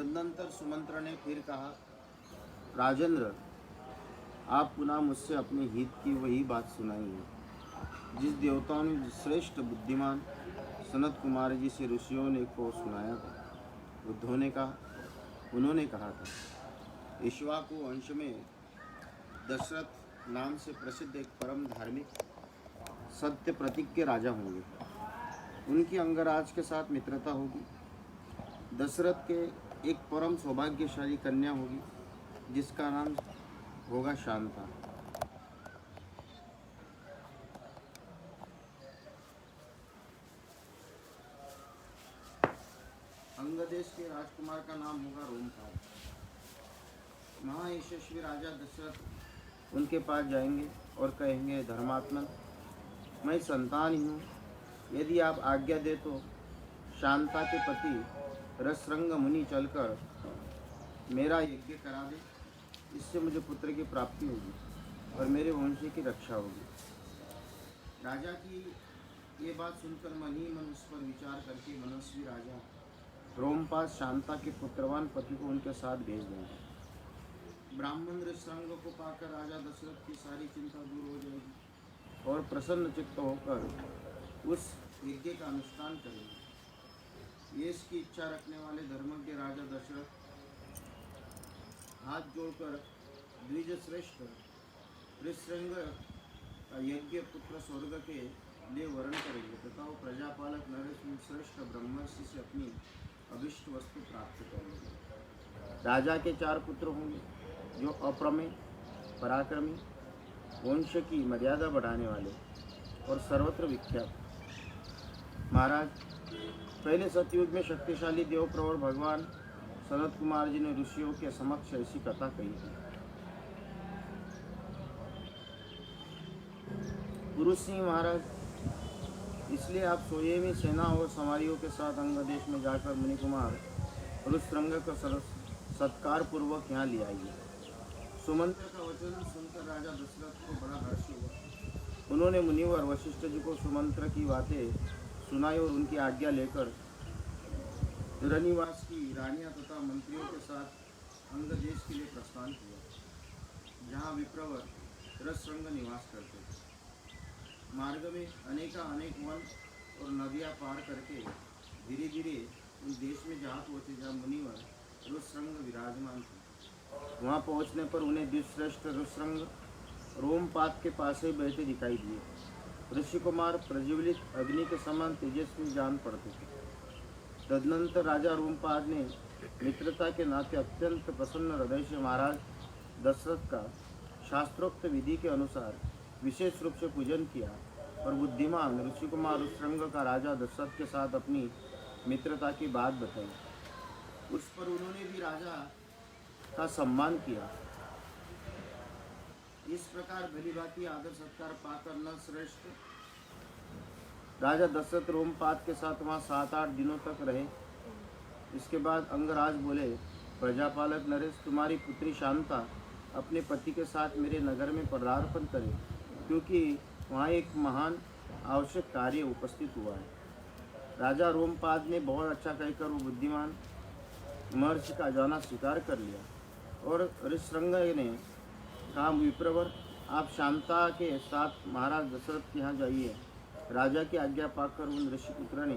तदनंतर सुमंत्र ने फिर कहा, राजेंद्र, आप पुनः मुझसे अपने हित की वही बात सुनाइए जिस देवताओं ने श्रेष्ठ बुद्धिमान सनत कुमार जी से ऋषियों ने को सुनाया था। उन्होंने कहा था, इक्ष्वाकु वंश में दशरथ नाम से प्रसिद्ध एक परम धार्मिक सत्य प्रतिज्ञ राजा होंगे। उनकी अंगराज के साथ मित्रता होगी। दशरथ के एक परम सौभाग्यशाली कन्या होगी जिसका नाम होगा शांता। अंगदेश के राजकुमार का नाम होगा रोमपाल। महायशस्वी राजा दशरथ उनके पास जाएंगे और कहेंगे, धर्मात्मन, मैं संतान ही हूँ, यदि आप आज्ञा दे तो शांता के पति रसरंग मुनि चलकर मेरा यज्ञ करा दे। इससे मुझे पुत्र की प्राप्ति होगी और मेरे वंश की रक्षा होगी। राजा की ये बात सुनकर मन ही मन उस पर विचार करके मनस्वी राजा रोमपाल शांता के पुत्रवान पति को उनके साथ भेज देंगे। ब्राह्मण रसरंग को पाकर राजा दशरथ की सारी चिंता दूर हो जाएगी और प्रसन्न चित्त होकर उस यज्ञ का अनुष्ठान करेंगे। ये इसकी इच्छा रखने वाले धर्मज्ञ राजा दशरथ हाथ जोड़कर द्विज श्रेष्ठ ऋषरंग का यज्ञ पुत्र स्वर्ग के लिए वर्ण करेंगे तथा वो प्रजापालक नरेश श्रेष्ठ ब्रह्मर्षि से अपनी अभिष्ट वस्तु प्राप्त करेंगे। राजा के 4 पुत्र होंगे जो अप्रमेय, पराक्रमी, वंश की मर्यादा बढ़ाने वाले और सर्वत्र विख्यात। महाराज, पहले सतयुग में शक्तिशाली देव प्रवर भगवान सनत कुमार जी ने ऋषियों के समक्ष ऐसी कथा कही थी। पुरुष सिंह महाराज, इसलिए आप सोएमी सेना और सवारियों के साथ अंगदेश में जाकर मुनि कुमार ऋषरंग का सत्कार पूर्वक यहाँ ले आइए। सुमंत्र का वचन सुनकर राजा दशरथ को बड़ा हर्ष हुआ। उन्होंने मुनिवर वशिष्ठ जी को सुमंत्र की बातें सुनाई और उनकी आज्ञा लेकर रनिवास की रानियां तथा मंत्रियों के साथ अंगदेश के लिए प्रस्थान किया, जहाँ विप्रवर रसरंग निवास करते थे। मार्ग में अनेक वन और नदियाँ पार करके धीरे धीरे उस देश में जहाँ पहुँचे जहाँ मुनिवर ऋषरंग विराजमान थे। वहाँ पहुँचने पर उन्हें द्विश्रेष्ठ ऋषरंग रोमपाद के पास ही बैठे दिखाई दिए। ऋषि कुमार प्रज्वलित अग्नि के समान तेजस्वी जान पड़ते थे। तदनंतर राजा रोमपाद ने मित्रता के नाते अत्यंत प्रसन्न हृदय से महाराज दशरथ का शास्त्रोक्त विधि के अनुसार विशेष रूप से पूजन किया और बुद्धिमान ऋषि कुमार ऋषरंग का राजा दशरथ के साथ अपनी मित्रता की बात बताई। उस पर उन्होंने भी राजा का सम्मान किया। इस प्रकार भलीभांति आदर सत्कार पाकर न श्रेष्ठ राजा दशरथ रोमपाद के साथ वहाँ 7-8 दिनों तक रहे। इसके बाद अंगराज बोले, प्रजापालक नरेश, तुम्हारी पुत्री शांता अपने पति के साथ मेरे नगर में पदार्पण करे, क्योंकि वहाँ एक महान आवश्यक कार्य उपस्थित हुआ है। राजा रोमपाद ने बहुत अच्छा कहकर वो बुद्धिमान महर्षि का जाना स्वीकार कर लिया और ऋषरंग ने कहा, विप्रवर, आप शांता के साथ महाराज दशरथ के यहाँ जाइए। राजा की आज्ञा पाकर उन ऋषिपुत्र ने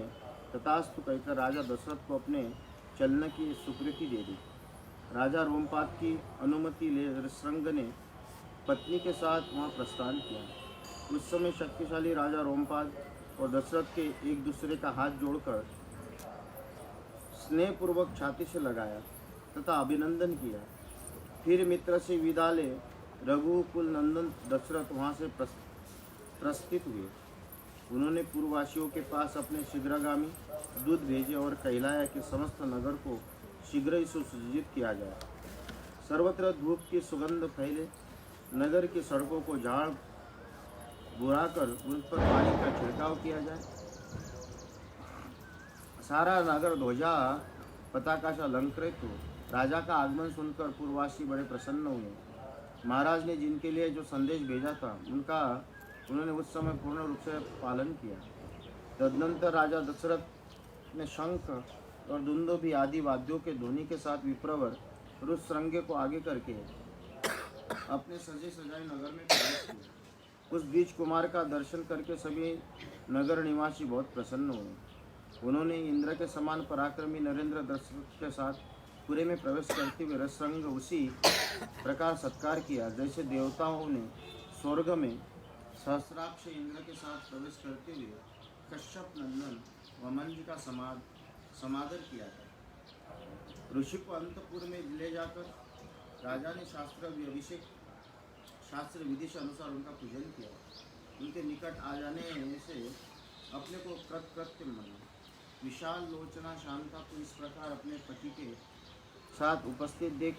तथास्तु कहकर राजा दशरथ को अपने चलने की स्वीकृति दे दी। राजा रोमपाद की अनुमति ले ऋषरंग ने पत्नी के साथ वहाँ प्रस्थान किया। उस समय शक्तिशाली राजा रोमपाद और दशरथ के एक दूसरे का हाथ जोड़कर स्नेहपूर्वक छाती से लगाया तथा अभिनंदन किया। फिर मित्र से विदा ले रघुकुल नंदन दशरथ वहाँ से प्रस्थित हुए। उन्होंने पूर्ववासियों के पास अपने शीघ्रगामी दूत भेजे और कहलाया कि समस्त नगर को शीघ्र ही सुसज्जित किया जाए। सर्वत्र धूप की सुगंध फैले, नगर की सड़कों को झाड़ बुराकर उन पर पानी का छिड़काव किया जाए। सारा नगर ध्वजा पताका से अलंकृत हो। राजा का आगमन सुनकर पूर्ववासी बड़े प्रसन्न हुए। महाराज ने जिनके लिए जो संदेश भेजा था उन्होंने उस समय पूर्ण रूप से पालन किया। तदनंतर राजा दशरथ ने शंख और दुंदुभी आदि वाद्यों के ध्वनि के साथ विप्रवर रुद्रशृंग को आगे करके अपने सजे सजाए नगर में प्रवेश किया। उस बीच कुमार का दर्शन करके सभी नगर निवासी बहुत प्रसन्न हुए। उन्होंने इंद्र के समान पराक्रमी नरेंद्र दशरथ के साथ पुरे में प्रवेश करते हुए रसरंग उसी प्रकार सत्कार किया जैसे देवताओं ने स्वर्ग में सहस्राक्ष इंद्र के साथ प्रवेश करते हुए कश्यप नंदन वमंज का समादर किया था। ऋषि को अंतपुर में ले जाकर राजा ने शास्त्र विधि से अनुसार उनका पूजन किया। उनके निकट आ जाने से अपने को कृत्य माना। विशाल लोचना शांता को इस प्रकार अपने पति के साथ उपस्थित देख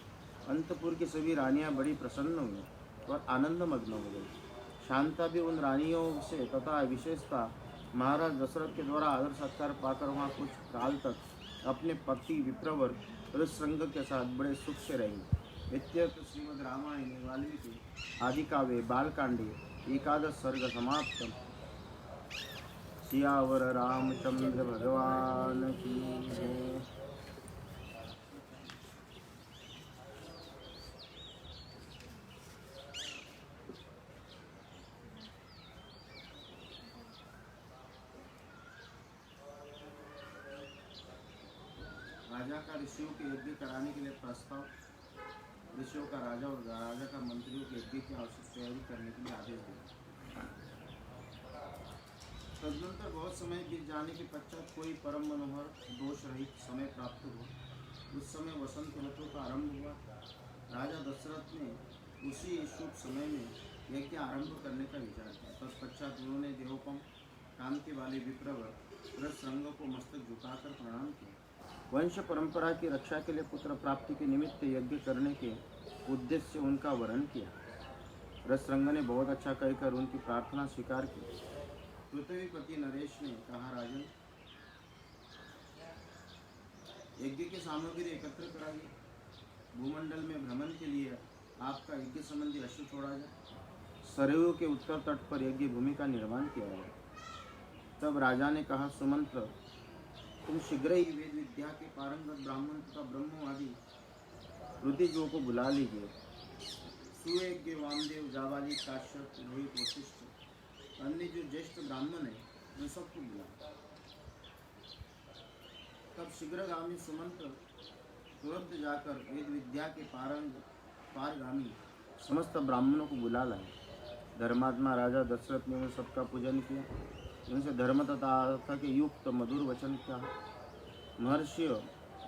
अंतपुर की सभी रानियां बड़ी प्रसन्न हुई और आनंद मग्न हो गई। शांता भी उन रानियों से तथा विशेषता महाराज दशरथ के द्वारा आदर सत्कार पाकर वहाँ कुछ काल तक अपने पति विप्रवर रुद्रशृंग के साथ बड़े सुख से रही। इत्यर्थ श्रीमद् रामायण वाल्मीकि आदि काव्य बालकांडे एकादश सर्ग समाप्त। सियावर रामचंद्र भगवान की जय। राजा का ऋषियों के यज्ञ कराने के लिए प्रस्ताव। ऋषियों का राजा और राजा का मंत्रियों के यज्ञ की आवश्यक तैयारी करने के लिए आदेश दिया। तदनंतर बहुत समय बीत जाने के पश्चात कोई परम मनोहर दोष रहित समय प्राप्त हुआ। उस समय वसंत ऋतु का आरंभ हुआ। राजा दशरथ ने उसी शुभ समय में यज्ञ आरंभ करने का विचार किया। तत्पश्चात उन्होंने देवोपम कांति वाले विप्रवर रुद्रशृंग को मस्तक झुकाकर प्रणाम किया। वंश परंपरा की रक्षा के लिए पुत्र प्राप्ति के निमित्त यज्ञ करने के उद्देश्य से उनका वरण किया। रुद्रशृंग ने बहुत अच्छा कहकर उनकी प्रार्थना स्वीकार की। पृथ्वीपति नरेश ने कहा, राजन, यज्ञ की सामग्री एकत्र कराइए। भूमंडल में भ्रमण के लिए आपका यज्ञ संबंधी अश्व छोड़ा जाए। सरयू के उत्तर तट पर यज्ञ भूमि का निर्माण किया जाए। तब राजा ने कहा, सुमंत्र, तुम शीघ्र ही वेद विद्या के पारंगत ब्राह्मण तथा ब्रह्मवादी ऋतिजों को बुला लीजिए। सुयज्ञ वामदेव जाबाली काश्यप रोहित वशिष्ठ अन्य जो ज्येष्ठ ब्राह्मण है उन सबको बुला। तब शीघ्रगामी सुमंत्र तुरंत जाकर वेद विद्या के पारगामी समस्त ब्राह्मणों को बुला लाए। धर्मात्मा राजा दशरथ ने उन सबका पूजन किया। उनसे धर्म तथा अर्थ के युक्त मधुर वचन क्या। महर्षियों,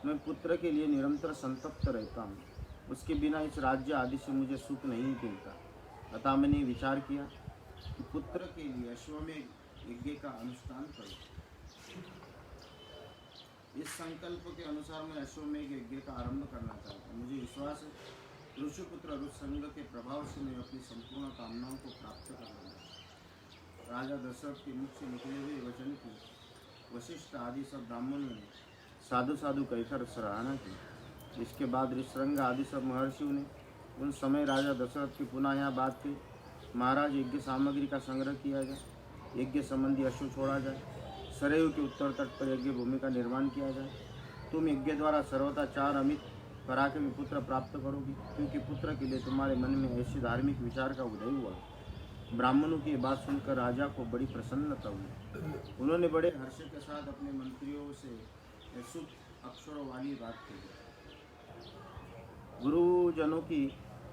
मैं पुत्र के लिए निरंतर संतप्त रहता हूँ। उसके बिना इस राज्य आदि से मुझे सुख नहीं मिलता। अतः मैंने विचार किया कि पुत्र के लिए अश्वमेध यज्ञ का अनुष्ठान करूँ। इस संकल्प के अनुसार मैं अश्वमेध यज्ञ का आरंभ करना चाहता हूँ। मुझे विश्वास है ऋषिपुत्र रुद्रशृंग के प्रभाव से मैं अपनी संपूर्ण कामनाओं को प्राप्त कर लूँगा। राजा दशरथ के मुख से निकले हुए वचन की वशिष्ठ आदि सब ब्राह्मणों ने साधु साधु कहकर सराहना की। इसके बाद ऋषिशृंग आदि सब महर्षियों ने उन समय राजा दशरथ की पुनः यह बात कही, महाराज, यज्ञ सामग्री का संग्रह किया जाए, यज्ञ संबंधी अश्व छोड़ा जाए, सरयू के उत्तर तट पर यज्ञ भूमि का निर्माण किया जाए। तुम यज्ञ द्वारा सर्वथा 4 अमित पराक्रमी पुत्र प्राप्त करोगी, क्योंकि पुत्र के लिए तुम्हारे मन में ऐसे धार्मिक विचार का उदय हुआ। ब्राह्मणों की बात सुनकर राजा को बड़ी प्रसन्नता हुई। उन्होंने बड़े हर्ष के साथ अपने मंत्रियों से शुभ अक्षरों वाली बात कही। गुरुजनों की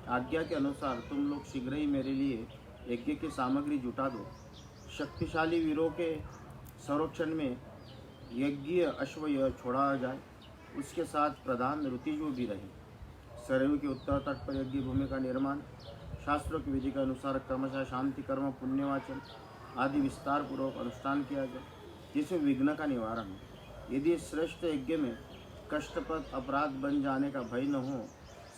आज्ञा के अनुसार तुम लोग शीघ्र ही मेरे लिए यज्ञ की सामग्री जुटा दो। शक्तिशाली वीरों के संरक्षण में यज्ञ अश्व छोड़ा जाए। उसके साथ प्रधान ऋतिजो भी रहे। सरयू के उत्तर तट पर यज्ञ भूमि का निर्माण शास्त्रों की विधि के अनुसार क्रमशः शांति कर्म पुण्यवाचन आदि विस्तार पूर्वक अनुष्ठान किया जाए, जिससे विघ्न का निवारण हो। यदि श्रेष्ठ यज्ञ में कष्टप्रद अपराध बन जाने का भय न हो,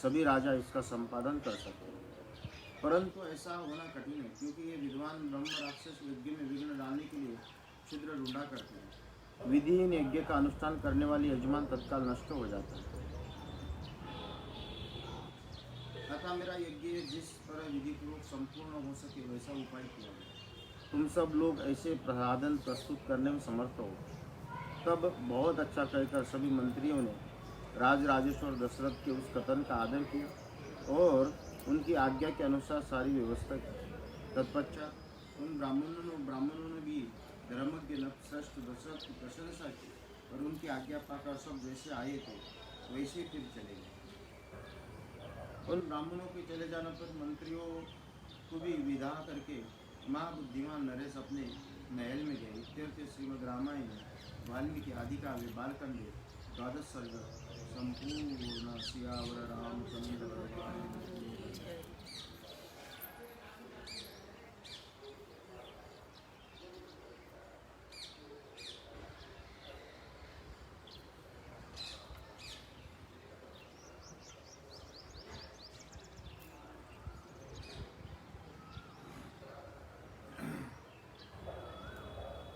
सभी राजा इसका संपादन कर सकते हैं। परंतु ऐसा होना कठिन है, क्योंकि ये विद्वान ब्रह्म राक्षस यज्ञ में विघ्न डालने के लिए छिद्र ढूंढा करते हैं। विधिहीन यज्ञ का अनुष्ठान करने वाले यजमान तत्काल नष्ट हो जाता है। अतः मेरा यज्ञ जिस तरह विधिपूर्वक संपूर्ण हो सके वैसा उपाय किया है। तुम सब लोग ऐसे प्रसाधन प्रस्तुत करने में समर्थ हो। तब बहुत अच्छा कहकर सभी मंत्रियों ने राजराजेश्वर दशरथ के उस कथन का आदर किया और उनकी आज्ञा के अनुसार सारी व्यवस्था की। तत्पश्चात उन ब्राह्मणों ने भी धर्मज्ञ नृपश्रेष्ठ दशरथ की प्रशंसा की और उनकी आज्ञा पाकर सब जैसे आए थे वैसे फिर चले गए। उन ब्राह्मणों के चले जाने पर मंत्रियों को भी विदा करके महाबुद्धिमान नरेश अपने महल में गए। इत्यर्थ श्रीमद् रामायण वाल्मीकि आदि काव्य बालकांडे द्वादश सर्ग संपूर्ण। सियावर रामचंद्र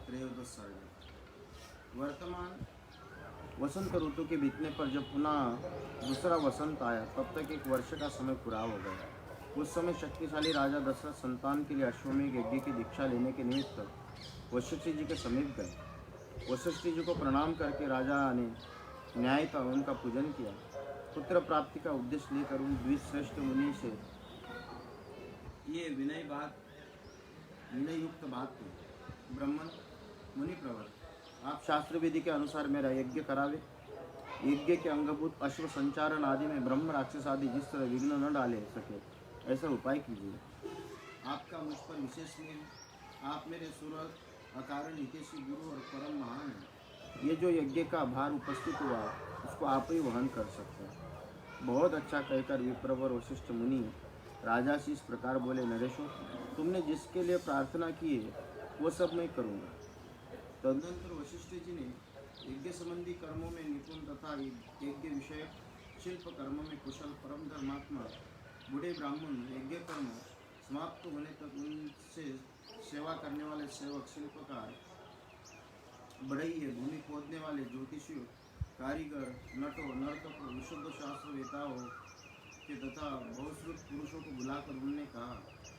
त्रयोदश सर्ग। वर्तमान वसंत ऋतु के बीतने पर जब पुनः दूसरा वसंत आया तब तक एक वर्ष का समय पूरा हो गया। उस समय शक्तिशाली राजा दशरथ संतान के लिए अश्वमेध यज्ञ की दीक्षा लेने के निमित्त वशिष्ठ जी के समीप गए। वशिष्ठ जी को प्रणाम करके राजा ने न्यायतः उनका पूजन किया। पुत्र प्राप्ति का उद्देश्य लेकर उन द्विश्रेष्ठ मुनि से ये विनय युक्त बात थी। ब्राह्मण मुनि प्रवर, आप शास्त्र विधि के अनुसार मेरा यज्ञ करावे। यज्ञ के अंगभूत अश्व संचारण आदि में ब्रह्म राक्षस आदि जिस तरह विघ्न न डाले सके ऐसा उपाय कीजिए। आपका मुझ पर विशेष स्नेह, आप मेरे सुर अकारण हितैषी गुरु और परम महान हैं। ये जो यज्ञ का भार उपस्थित हुआ उसको आप ही वहन कर सकते हैं। बहुत अच्छा कहकर विप्रवर वशिष्ठ मुनि राजा से इस प्रकार बोले, नरेशो, तुमने जिसके लिए प्रार्थना की है वो सब मैं करूँगा। तदनंतर वशिष्ठ जी ने यज्ञ संबंधी कर्मों में निपुण तथा यज्ञ विषयक शिल्प कर्मों में कुशल परम धर्मात्मा बूढ़े ब्राह्मण यज्ञ कर्म समाप्त होने तक उनसे सेवा करने वाले सेवक, शिल्पकार, बढ़इये, भूमि खोदने वाले ज्योतिषियों, कारीगर, नटों, नर्तकों, विशुद्ध शास्त्रवेताओं के तथा बहुश्रुत पुरुषों को बुलाकर उन्होंने कहा,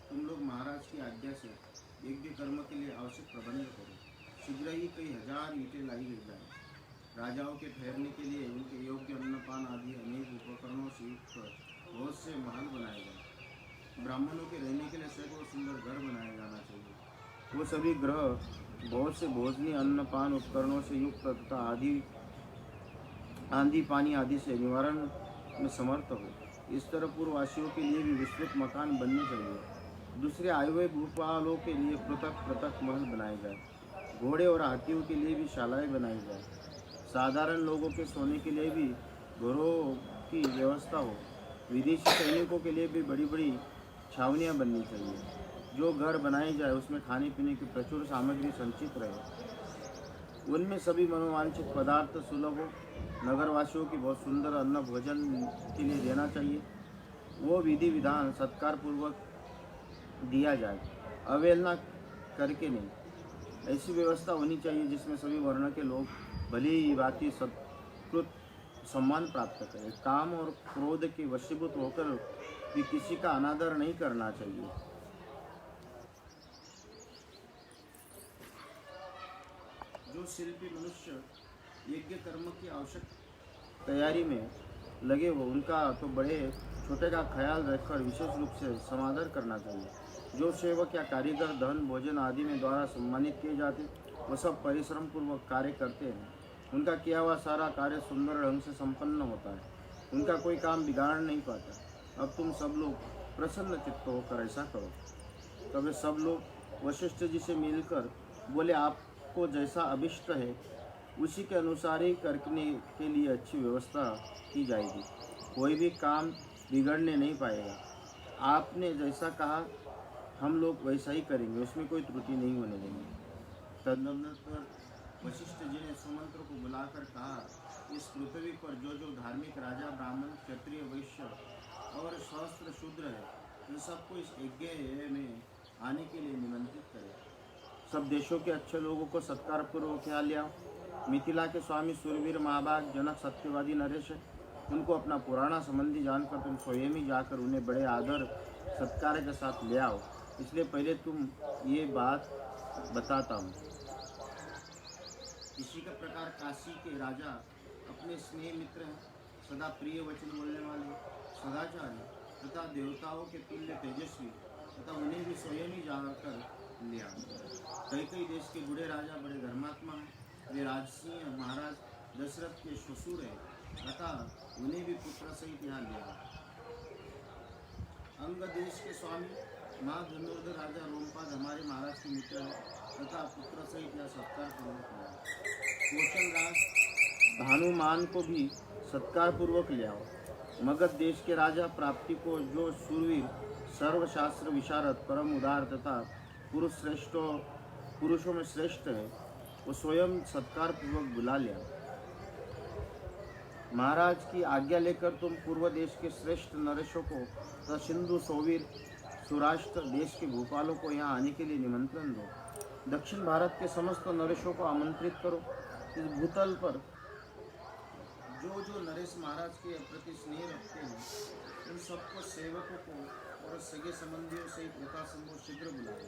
तुम लोग महाराज की आज्ञा से यज्ञ कर्म के लिए आवश्यक प्रबंध करो। शीघ्र ही कई हजार ईंटें लाई जाए। राजाओं के ठहरने के लिए उनके योग्य अन्नपान आदि अनेक उपकरणों से युक्त बहुत से महल बनाए जाए। ब्राह्मणों के रहने के लिए सैकड़ों सुंदर घर बनाया जाना चाहिए। वो सभी ग्रह बहुत से भोजनी अन्नपान उपकरणों से युक्त तथा आंधी पानी आदि से निवारण में समर्थ हो। इस तरह पूर्ववासियों के लिए भी विस्तृत मकान बनने चाहिए। दूसरे आए हुए भूपालों के लिए पृथक पृथक महल बनाए जाए। घोड़े और हाथियों के लिए भी शालाएं बनाई जाए। साधारण लोगों के सोने के लिए भी घरों की व्यवस्था हो। विदेशी सैनिकों के लिए भी बड़ी बड़ी छावनियां बननी चाहिए। जो घर बनाए जाए उसमें खाने पीने की प्रचुर सामग्री संचित रहे। उनमें सभी मनोवांछित पदार्थ सुलभ हो। नगरवासियों की बहुत सुंदर अन्न भोजन के लिए देना चाहिए। वो विधि विधान सत्कार पूर्वक दिया जाए, अवहेलना करके नहीं। ऐसी व्यवस्था होनी चाहिए जिसमें सभी वर्ण के लोग भली भांति सत्कृत सम्मान प्राप्त करें। काम और क्रोध के वशीभूत होकर भी किसी का अनादर नहीं करना चाहिए। जो शिल्पी मनुष्य यज्ञ कर्म की आवश्यक तैयारी में लगे हो उनका तो बड़े छोटे का ख्याल रखकर विशेष रूप से समादर करना चाहिए। जो सेवक या कारीगर धन भोजन आदि में द्वारा सम्मानित किए जाते वो सब परिश्रम पूर्वक कार्य करते हैं। उनका किया हुआ सारा कार्य सुंदर ढंग से संपन्न होता है। उनका कोई काम बिगाड़ नहीं पाता। अब तुम सब लोग प्रसन्न चित्त होकर ऐसा करो। तब वे सब लोग वशिष्ठ जी से मिलकर बोले, आपको जैसा अभिष्ट है उसी के अनुसार ही करने के लिए अच्छी व्यवस्था की जाएगी। कोई भी काम बिगड़ने नहीं पाएगा। आपने जैसा कहा हम लोग वैसा ही करेंगे, उसमें कोई त्रुटि नहीं होने देंगे। तदनंतर वशिष्ठ जी ने सुमंत्र को बुलाकर कहा, इस पृथ्वी पर जो जो धार्मिक राजा, ब्राह्मण, क्षत्रिय, वैश्य और सहस्त्र शूद्र है इन सबको इस यज्ञ में आने के लिए निमंत्रित करें। सब देशों के अच्छे लोगों को सत्कार पूर्वक यहाँ ले आओ। मिथिला के स्वामी सूरवीर महाभाग जनक सत्यवादी नरेश है, उनको अपना पुराना संबंधी जानकर तुम स्वयं ही जाकर उन्हें बड़े आदर सत्कार के साथ ले आओ। इसलिए पहले तुम ये बात बताता हूँ। इसी का प्रकार काशी के राजा अपने स्नेह मित्र हैं, सदा प्रिय वचन बोलने वाले, सदाचारी तथा देवताओं के तुल्य तेजस्वी तथा उन्हें भी स्वयं ही जाकर लिया। कई देश के बूढ़े राजा बड़े धर्मात्मा हैं, वे राजसिंह महाराज दशरथ के ससुर हैं तथा उन्हें भी पुत्र सहित यहाँ लिया। अंग देश के स्वामी महाधनुर्धर राजा रोमपाद हमारे महाराज के मित्र हैं तथा पुत्र सहित यह सत्कार पूर्वक लिया। कौशल राज भानुमान को भी सत्कार पूर्वक ले आओ। मगध देश के राजा प्राप्ति को जो शूरवीर सर्वशास्त्र विशारद परम उदार तथा पुरुषों में श्रेष्ठ है, वो स्वयं सत्कार पूर्वक बुला लिया। महाराज की आज्ञा लेकर तुम पूर्व देश के श्रेष्ठ नरेशों को तथा सिंधु सोवीर सुराष्ट्र देश के भूपालों को यहाँ आने के लिए निमंत्रण दो। दक्षिण भारत के समस्त नरेशों को आमंत्रित करो। इस भूतल पर जो नरेश महाराज के प्रति स्नेह रखते हैं, उन सबको सेवकों को और सगे संबंधियों से यथासंभव शीघ्र बुलाए।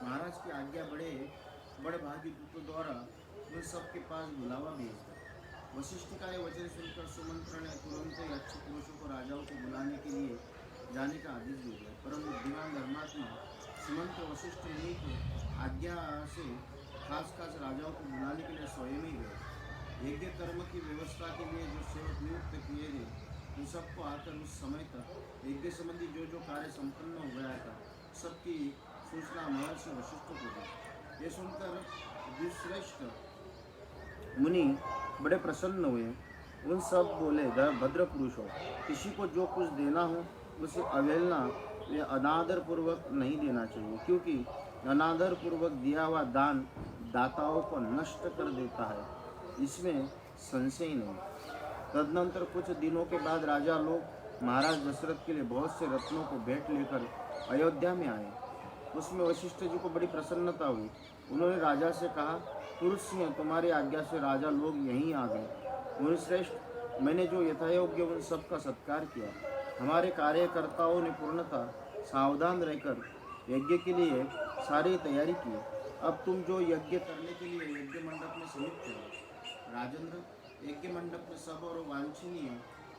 महाराज की आज्ञा बड़े भागी दूतों द्वारा उन सबके पास बुलावा भेज दो। वशिष्ठ का यह वचन सुनकर सुमंत्र ने तुरंत ही अच्छे पुरुषों को राजाओं को बुलाने के लिए जाने का आदेश दे दिया। परम बुद्धिमान धर्मात्मा सुमंत्र वशिष्ठ ने आज्ञा से खास राजाओं को बुलाने के लिए स्वयं ही गए। यज्ञ कर्म की व्यवस्था के लिए जो सेवक नियुक्त किए गए, उन सबको आकर उस समय तक यज्ञ संबंधी जो कार्य संपन्न हो गया था, सबकी सूचना महर्षि वशिष्ठ को दी। ये सुनकर द्विश्रेष्ठ मुनि बड़े प्रसन्न हुए। उन सब बोले, भद्र पुरुष हो, किसी को जो कुछ देना हो उसे अवहेलना या अनादर पूर्वक नहीं देना चाहिए, क्योंकि अनादर पूर्वक दिया हुआ दान दाताओं को नष्ट कर देता है, इसमें संशय नहीं। तदनंतर कुछ दिनों के बाद राजा लोग महाराज दशरथ के लिए बहुत से रत्नों को भेंट लेकर अयोध्या में आए। उसमें वशिष्ठ जी को बड़ी प्रसन्नता हुई। उन्होंने राजा से कहा, पुरुष सिंह, तुम्हारी आज्ञा से राजा लोग यहीं आ गए। मुनिश्रेष्ठ, मैंने जो यथायोग्य उन सब का सत्कार किया। हमारे कार्यकर्ताओं ने पूर्णतः सावधान रहकर यज्ञ के लिए सारी तैयारी की। अब तुम जो यज्ञ करने के लिए यज्ञ मंडप में समित हो। राजेंद्र, यज्ञ मंडप में सब और वांछनीय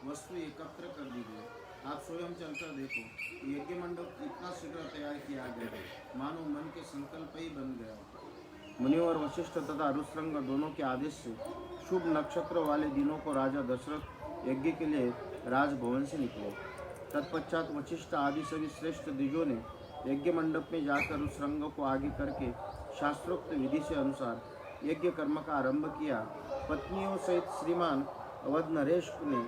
वस्तु एकत्र कर दी गई। आप स्वयं चलकर देखो कि यज्ञ मंडप इतना शीघ्र तैयार किया गया है, मानो मन के संकल्प ही बन गया। मुनियों और वशिष्ठ तथा रुस्रंग दोनों के आदेश से शुभ नक्षत्र वाले दिनों को राजा दशरथ यज्ञ के लिए राजभवन से निकले। तत्पश्चात वशिष्ठ आदि सभी श्रेष्ठ द्विजों ने यज्ञ मंडप में जाकर उस रंग को आगे करके शास्त्रोक्त विधि से अनुसार यज्ञ कर्म का आरंभ किया। पत्नियों सहित श्रीमान अवध नरेश ने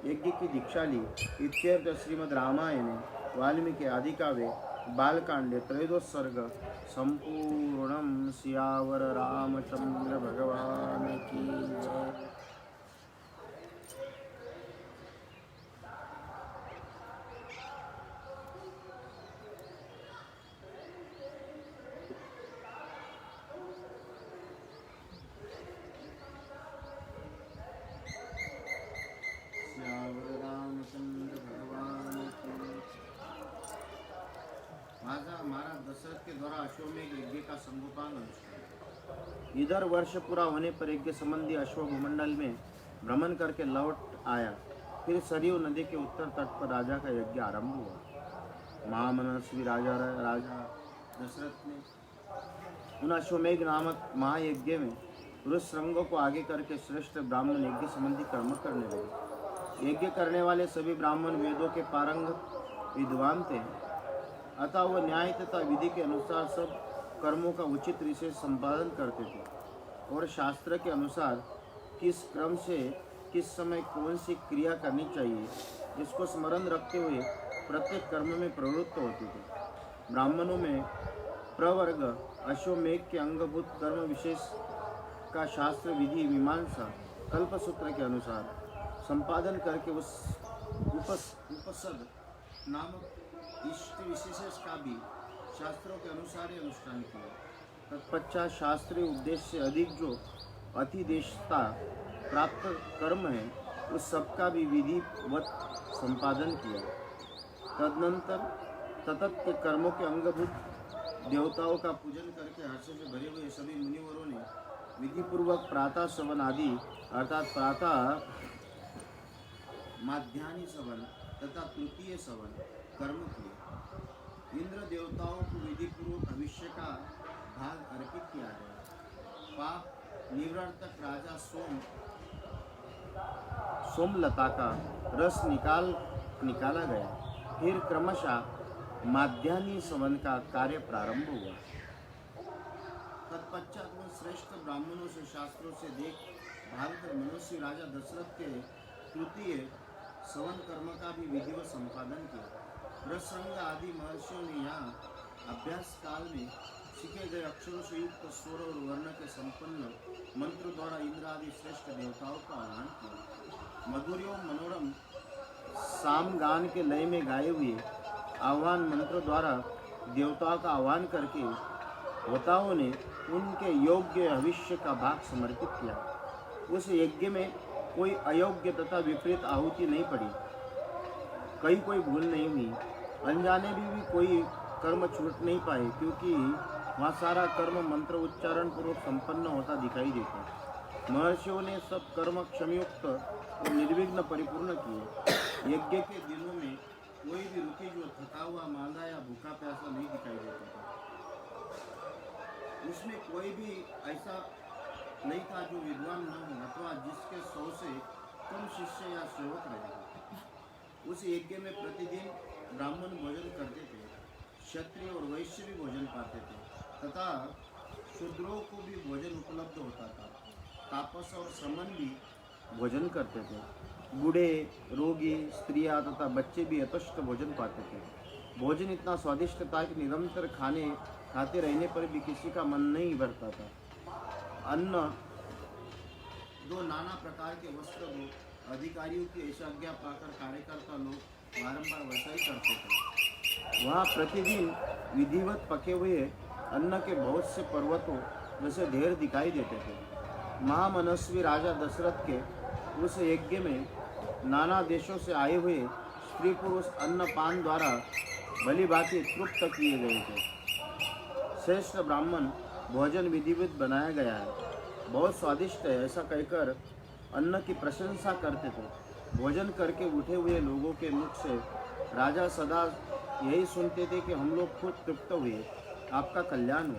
यज्ञ की दीक्षा ली। इत्यर्थ श्रीमद् रामायणे वाल्मीकि आदि काव्ये बालकांडे त्रयोदश सर्ग संपूर्णम। सियावर रामचंद्र भगवान की जय। महाराज दशरथ के द्वारा अश्वमेघ यज्ञ का संगोपांग अनुष्ठान। इधर वर्ष पूरा होने पर यज्ञ संबंधी अश्व भूमंडल में भ्रमण करके लौट आया। फिर सरयू नदी के उत्तर तट पर राजा का यज्ञ आरंभ हुआ। महामनस्वी राजा दशरथ ने उन अश्वमेघ नामक महायज्ञ में पुरुष रंगों को आगे करके श्रेष्ठ ब्राह्मण यज्ञ संबंधी कर्म करने लगे। यज्ञ करने वाले सभी ब्राह्मण वेदों के पारंगत विद्वान थे, अतः वह न्याय तथा विधि के अनुसार सब कर्मों का उचित रीति से संपादन करते थे और शास्त्र के अनुसार किस क्रम से किस समय कौन सी क्रिया करनी चाहिए, इसको स्मरण रखते हुए प्रत्येक कर्म में प्रवृत्त होते थे। ब्राह्मणों में प्रवर्ग अश्वमेघ के अंगभूत कर्म विशेष का शास्त्र विधि मीमांसा कल्पसूत्र के अनुसार संपादन करके उस उपसद नामक इष्ट विशेष का भी शास्त्रों के अनुसार ही अनुष्ठान किया। तत्पश्चात शास्त्रीय उद्देश्य से अधिक जो अतिदेशता प्राप्त कर्म है, उस सबका भी विधिवत संपादन किया। तदनंतर तत्त के कर्मों के अंगभूत देवताओं का पूजन करके हर्ष से भरे हुए सभी मुनिवरों ने विधि पूर्वक प्रातः सवन आदि अर्थात प्रातः माध्यान्ह सवन तथा तृतीय सवन कर्म किए। इंद्र देवताओं को विधि पूर्वक भविष्य का भाग अर्पित किया गया। पाप निवृत्तक राजा सोमलता का रस निकाला गया। फिर क्रमशः माध्यान्ह सवन का कार्य प्रारंभ हुआ। तत्पश्चात वह श्रेष्ठ ब्राह्मणों से शास्त्रों से देख भागकर मनुष्य राजा दशरथ के तृतीय सवन कर्म का भी विधिवत संपादन किया। रसरंग आदि महर्षियों ने यहाँ अभ्यास काल में सीखे गए अक्षरों से युक्त स्वर और वर्ण के संपन्न मंत्र द्वारा इंद्र आदि श्रेष्ठ देवताओं का आह्वान किया। मधुर एवं मनोरम सामगान के लय में गाए हुए आह्वान मंत्र द्वारा देवताओं का आह्वान करके देवताओं ने उनके योग्य भविष्य का भाग समर्पित किया। उस यज्ञ में कोई अयोग्य तथा विपरीत आहुति नहीं पड़ी, कोई भूल नहीं हुई, अनजाने भी कोई कर्म छूट नहीं पाए, क्योंकि वहाँ सारा कर्म मंत्र उच्चारण पूर्वक संपन्न होता दिखाई देता। महर्षियों ने सब कर्म क्षमयुक्त और निर्विघ्न परिपूर्ण किए। यज्ञ के दिनों में कोई भी रुकी जो थका हुआ मांदा या भूखा प्यासा नहीं दिखाई देता था। उसमें कोई भी ऐसा नहीं था जो विद्वान न हो अथवा जिसके 100 से कम शिष्य या सेवक रहे। उस यज्ञ में प्रतिदिन ब्राह्मण भोजन करते थे, क्षत्रिय और वैश्य भी भोजन पाते थे तथा शूद्रों को भी भोजन उपलब्ध होता था। तापस और श्रमण भी भोजन करते थे। बूढ़े, रोगी, स्त्रियां तथा बच्चे भी यथेष्ट भोजन पाते थे। भोजन इतना स्वादिष्ट था कि निरंतर खाते रहने पर भी किसी का मन नहीं भरता था। अन्न दो, नाना प्रकार के वस्त्र दो, अधिकारियों की ऐसा आज्ञा पाकर कार्यकर्ता लोग बारंबार वैसा ही करते थे। वहाँ प्रतिदिन विधिवत पके हुए अन्न के बहुत से पर्वतों जैसे ढेर दिखाई देते थे। महामनस्वी राजा दशरथ के उस यज्ञ में नाना देशों से आए हुए स्त्री पुरुष अन्नपान द्वारा भली भांति तृप्त किए गए थे। श्रेष्ठ ब्राह्मण भोजन विधिवत बनाया गया है, बहुत स्वादिष्ट है, ऐसा कहकर अन्न की प्रशंसा करते थे। भोजन करके उठे हुए लोगों के मुख से राजा सदा यही सुनते थे कि हम लोग खुद तृप्त हुए, आपका कल्याण हो।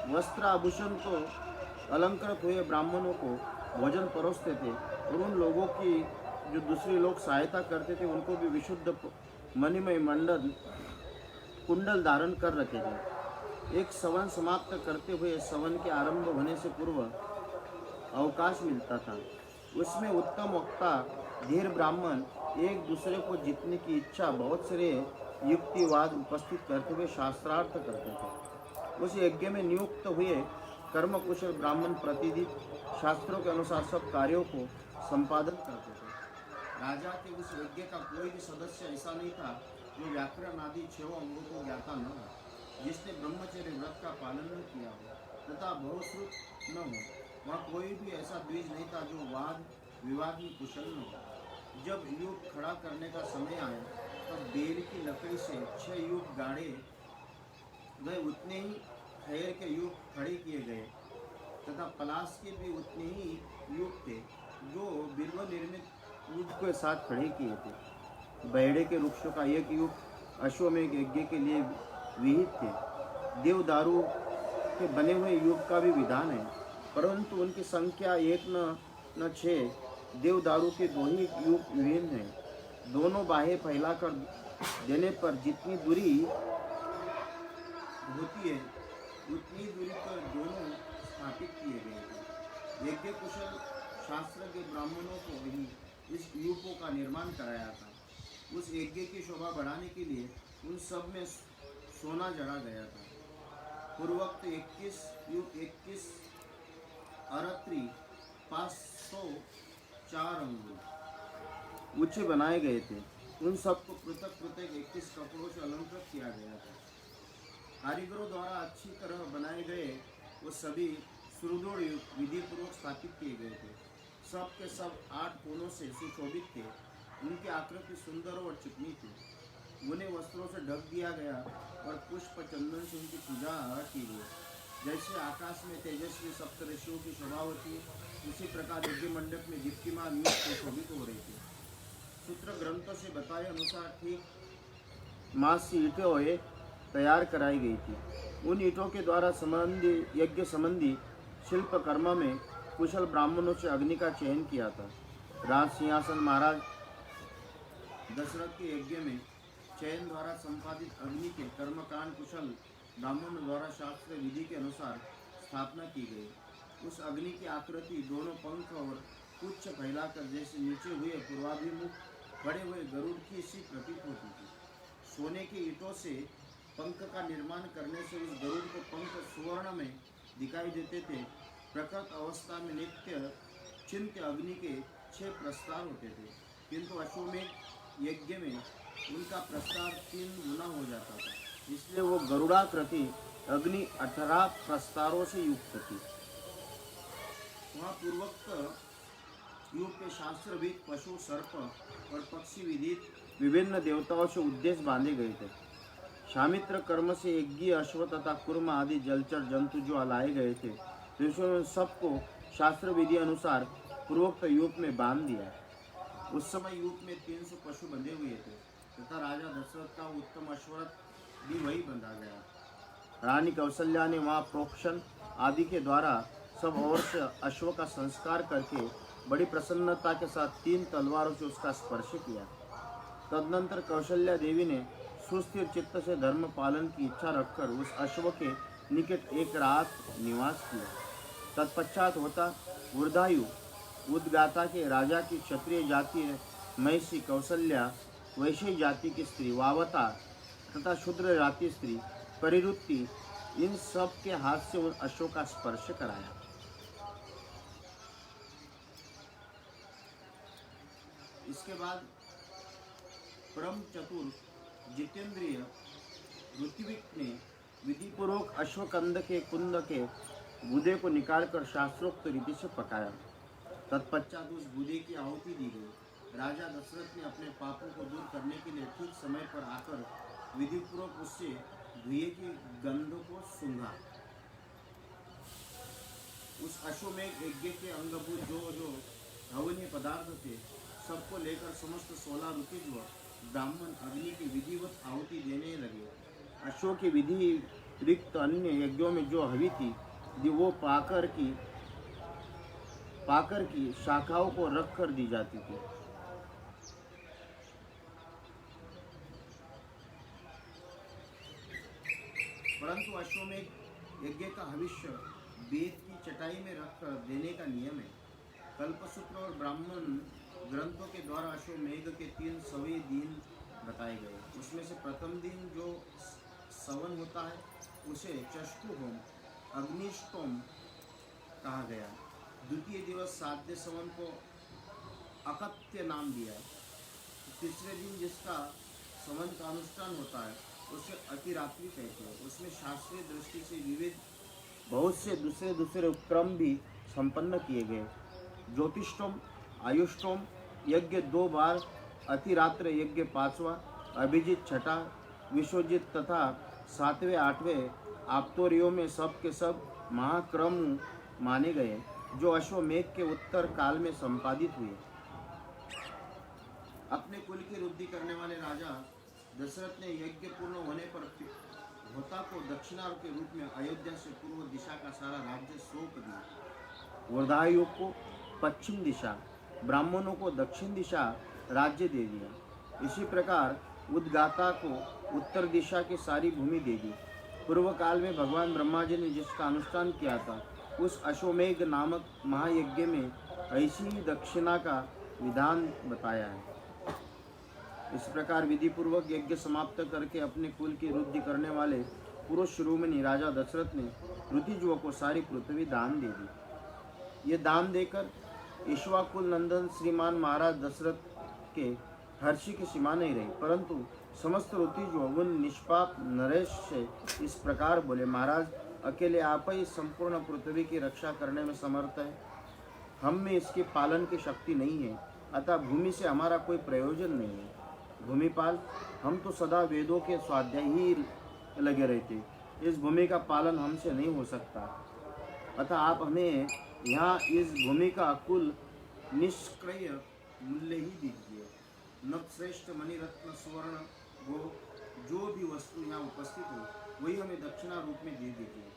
वस्त्र आभूषण तो अलंकृत हुए ब्राह्मणों को भोजन परोसते थे और उन लोगों की जो दूसरे लोग सहायता करते थे उनको भी विशुद्ध मणिमय कुंडल धारण कर रखे थे। एक सवन समाप्त करते हुए सवन के आरंभ होने से पूर्व अवकाश मिलता था। उसमें उत्तम वक्ता धीर ब्राह्मण एक दूसरे को जीतने की इच्छा बहुत सारे युक्तिवाद उपस्थित करते हुए शास्त्रार्थ करते थे। उस यज्ञ में नियुक्त हुए कर्म कुशल ब्राह्मण प्रतिदिन शास्त्रों के अनुसार सब कार्यों को संपादन करते थे। राजा के उस यज्ञ का कोई भी सदस्य ऐसा नहीं था जो व्याकरण आदि 6 अंगों को ज्ञाता न हो, जिसने ब्रह्मचर्य व्रत का पालन न किया हो तथा बहुश्रुत न हो। वहाँ कोई भी ऐसा द्विज नहीं था जो वाद विवाद में कुशल न हो। जब युग खड़ा करने का समय आया तब बेल की लकड़ी से 6 युग गाड़े गए, उतने ही खैर के युग खड़े किए गए तथा पलाश के भी उतने ही युग थे जो बिल्व निर्मित युग के साथ खड़े किए थे। बैड़े के वृक्षों का एक युग अश्वमेघ यज्ञ के लिए विहित थे। देवदारू के बने हुए युग का भी विधान है, परंतु उनकी संख्या 1 न 6। देवदारू के 2 ही युग विभिन्न हैं। दोनों बाहें फैलाकर देने पर जितनी दूरी होती है उतनी दूरी पर दोनों स्थापित किए गए थे। यज्ञ कुशल शास्त्र के ब्राह्मणों को ही इस युगों का निर्माण कराया था। उस यज्ञ की शोभा बढ़ाने के लिए उन सब में सोना जड़ा गया था। पूर्वोक्त 21 युग 21 अरत्री 504 अंगुल ऊंचे बनाए गए थे। उन सबको पृथक पृथक 21 कपड़ों से अलंकृत किया गया था। कारीगरों द्वारा अच्छी तरह बनाए गए वो सभी सुदृढ़ विधि पूर्वक स्थापित किए गए थे। सब के सब 8 कोनों से सुशोभित थे। उनकी आकृति सुंदर और चिकनी थी। उन्हें वस्त्रों से ढक दिया गया और पुष्प चंदन से उनकी पूजा की गई। जैसे आकाश में तेजस्वी सप्तऋषियों की शोभा होती है, उसी प्रकार यज्ञ मंडप में दीप्तिमान युग सुशोभित हो रही थी। सूत्र ग्रंथों से बताए अनुसार ठीक मास सी ईंटें हुए तैयार कराई गई थी। उन ईंटों के द्वारा संबंधी यज्ञ संबंधी शिल्प कर्म में कुशल ब्राह्मणों से अग्नि का चयन किया था। राज सिंहासन महाराज दशरथ के यज्ञ में चयन द्वारा संपादित अग्नि के कर्मकांड कुशल ब्राह्मणों द्वारा शास्त्र विधि के अनुसार स्थापना की गई। उस अग्नि की आकृति दोनों पंख और पुच्छ फैलाकर जैसे नीचे हुए पूर्वाभिमुख खड़े हुए गरुड़ की सी प्रतीत होती थी। सोने की ईंटों से पंख का निर्माण करने से उस गरुड़ को पंख सुवर्ण में दिखाई देते थे। प्रकृत अवस्था में नित्य चिंत्य अग्नि के 6 प्रस्तार होते थे, किंतु अश्वमेध यज्ञ में उनका प्रस्तार 3 गुना हो जाता था, इसलिए वो गरुड़ाकृति अग्नि 18 प्रस्तारों से युक्त थी। वहाँ पूर्वोक्त युग के शास्त्रविद पशु, सर्प और पक्षी विदित विभिन्न देवताओं से उद्देश्य बांधे गए थे। शामित्र कर्म से यज्ञ अश्व तथा कुर्म आदि जलचर जंतु जो लाए गए थे, ऋषियों सबको शास्त्र विधि अनुसार पूर्वोक्त यूप में बांध दिया। उस समय यूप में 300 पशु बंधे हुए थे तथा राजा दशरथ का उत्तम अश्वरथ भी वही बंधा गया। रानी कौशल्या ने वहाँ प्रोक्षण आदि के द्वारा सब ओर से अश्व का संस्कार करके बड़ी प्रसन्नता के साथ 3 तलवारों से उसका स्पर्श किया। तदनंतर कौशल्या देवी ने सुस्थिर चित्त से धर्म पालन की इच्छा रखकर उस अश्व के निकट एक रात निवास किया। तत्पश्चात होता वृद्धायु उद्गाता के राजा की क्षत्रिय जाति महिषी कौशल्या, वैश्य जाति की स्त्री वावता तथा शूद्र जाति स्त्री परिरुत्ति, इन सब के हाथ से उन अश्व का स्पर्श कराया। इसके बाद परम चतुर जितेंद्रिय ऋत्विक ने विधिपूर्वक अश्वकंद के कुंद के गुदे को निकालकर शास्त्रोक्त रीति से पकाया। तत्पश्चात उस गुदे की आहुति दी गई। राजा दशरथ ने अपने पापों को दूर करने के लिए ठीक समय पर आकर विधिपूर्वक उससे धुएं की गंध को सूंघा। उस अश्वमेध यज्ञ के अंगभूत जो हवनीय पदार्थ थे, सबको लेकर समस्त 16 ऋतिज ब्राह्मण अग्नि की विधिवत आहुति देने लगे। अश्व की विधि रिक्त अन्य यज्ञों में जो हवि थी, वो पाकर की शाखाओं को रख कर दी जाती थी। परंतु अश्वमेध यज्ञ का हविष्य वेद की चटाई में रखकर देने का नियम है। कल्पसूत्र और ब्राह्मण ग्रंथों के द्वारा अश्वमेध के 3 सवे दिन बताए गए। उसमें से प्रथम दिन जो सवन होता है, उसे चष्टु होम अग्निष्टोम कहा गया। द्वितीय दिवस साध्य सवन को अकत्य नाम दिया। तीसरे दिन जिसका सवन का अनुष्ठान होता है, उसे अतिरात्रि कहते हैं। उसमें शास्त्रीय दृष्टि से विविध बहुत से दूसरे उपक्रम भी संपन्न किए गए। ज्योतिष्टोम, आयुष्टोम यज्ञ 2 बार, अतिरात्र यज्ञ 5वां, अभिजित 6ठा, विश्वजित तथा 7वें 8वें आप्तोरियों में सब के सब महाक्रम माने गए, जो अश्वमेध के उत्तर काल में संपादित हुए। अपने कुल की वृद्धि करने वाले राजा दशरथ ने यज्ञ पूर्ण होने पर होता को दक्षिणा के रूप में अयोध्या से पूर्व दिशा का सारा राज्य सौंप दिया। वृद्धायु को पश्चिम दिशा, ब्राह्मणों को दक्षिण दिशा राज्य दे दिया। इसी प्रकार उद्गाता को उत्तर दिशा की सारी भूमि दे दी। पूर्व काल में भगवान ब्रह्मा जी ने जिसका अनुष्ठान किया था, उस अश्वमेध नामक महायज्ञ में ऐसी ही दक्षिणा का विधान बताया है। इस प्रकार विधि पूर्वक यज्ञ समाप्त करके अपने कुल की वृद्धि करने वाले पुरुष शिरोमणि राजा दशरथ ने ऋतिजुओं को सारी पृथ्वी दान दे दी। ये दान देकर ईश्वाकुल नंदन श्रीमान महाराज दशरथ के हर्षी की सीमा नहीं रही, परंतु समस्त ऋतिजुओं उन निष्पाप नरेश से इस प्रकार बोले, महाराज अकेले आप ही संपूर्ण पृथ्वी की रक्षा करने में समर्थ है। हम में इसके पालन की शक्ति नहीं है, अतः भूमि से हमारा कोई प्रयोजन नहीं है। भूमिपाल, हम तो सदा वेदों के स्वाध्याय ही लगे रहते, इस भूमि का पालन हमसे नहीं हो सकता, अतः आप हमें यहाँ इस भूमि का कुल निष्क्रिय मूल्य ही दीजिए। नवश्रेष्ठ मणिरत्न सुवर्ण गो जो भी वस्तु यहाँ उपस्थित हो वही हमें दक्षिणा रूप में दे दीजिए।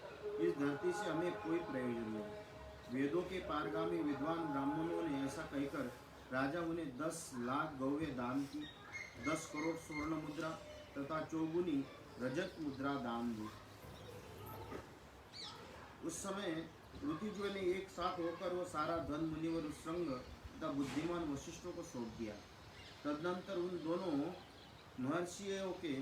इस धरती से हमें कोई प्रयोजन नहीं। वेदों के पारगामी विद्वान ब्राह्मणों ने ऐसा कहकर राजा उन्हें 10 लाख गौवें दान की, 10 करोड़ स्वर्ण मुद्रा तथा 54 रजत मुद्रा दान दी। उस समय ऋतुजों ने एक साथ होकर वो सारा धन मुनिवर श्रृंग तथा बुद्धिमान वशिष्ठों को सौंप दिया। तदनंतर उन दोनों महर्षियों के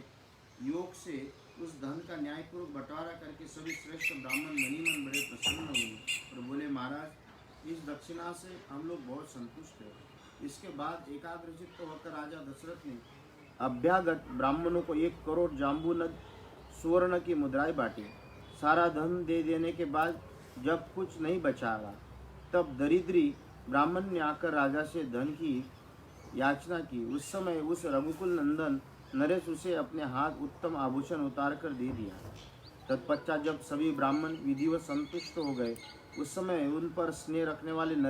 योग से उस धन का न्यायपूर्वक बंटवारा करके सभी श्रेष्ठ ब्राह्मण मणिमन बड़े प्रसन्न हुए और बोले, महाराज इस दक्षिणा से हम लोग बहुत संतुष्ट हैं। इसके बाद एकाग्रचित्त होकर राजा दशरथ ने अभ्यागत ब्राह्मणों को 1 करोड़ जाम्बूनद सुवर्ण की मुद्राएं बांटी। सारा धन दे देने के बाद जब कुछ नहीं बचागा तब दरिद्री ब्राह्मण ने आकर राजा से धन की याचना की। उस समय उस रघुकुल नंदन नरेश उसे अपने हाथ उत्तम आभूषण उतार कर दे दिया। तत्पश्चात जब सभी ब्राह्मण विधिवत संतुष्ट हो गए उस समय उन पर स्नेह रखने वाले